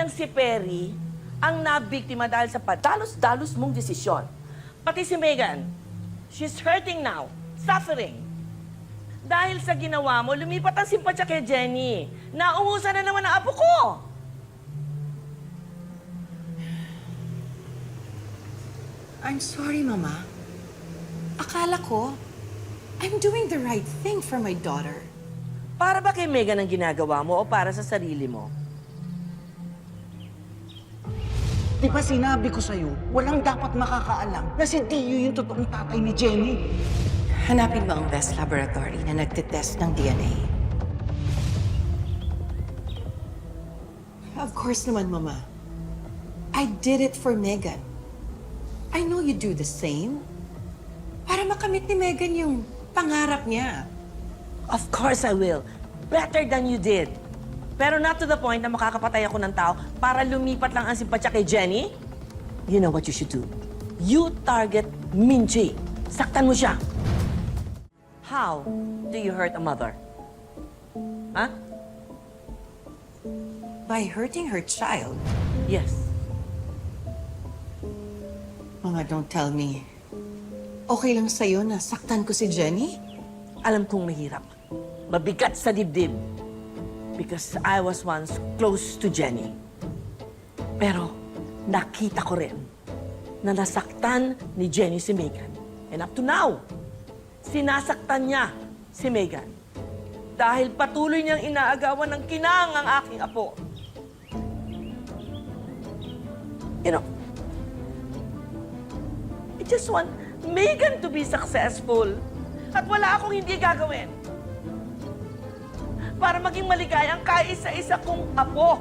niyang si Perry ang nabiktima dahil sa padalos-dalos mong desisyon. Pati si Megan, she's hurting now, suffering. Dahil sa ginawa mo, lumipat ang simpatsya kay Jenny. Naungusan na naman ang apo ko. I'm sorry, Mama. Akala ko, I'm doing the right thing for my daughter. Para ba kay Megan ang ginagawa mo o para sa sarili mo? Di ba sinabi ko sa'yo, walang dapat makakaalam na si Dio yung totoong tatay ni Jenny? Hanapin mo ang best laboratory na nagtitest ng DNA. Of course naman, Mama. I did it for Megan. I know you do the same. Para makamit ni Megan yung pangarap niya. Of course I will. Better than you did. Pero not to the point na makakapatay ako ng tao para lumipat lang ang simpatsya kay Jenny. You know what you should do? You target Minji. Saktan mo siya. How do you hurt a mother? Huh? By hurting her child. Yes. Mama, don't tell me. Okay lang sa'yo na saktan ko si Jenny? Alam kong mahirap. Mabigat sa dibdib. Because I was once close to Jenny. Pero nakita ko rin na nasaktan ni Jenny si Megan. And up to now, sinasaktan niya si Megan. Dahil patuloy niyang inaagawan ng kinang ang aking apo. You know, I just want Megan to be successful. At wala akong hindi gagawin para maging maligaya ang kaisa-isa kong apo.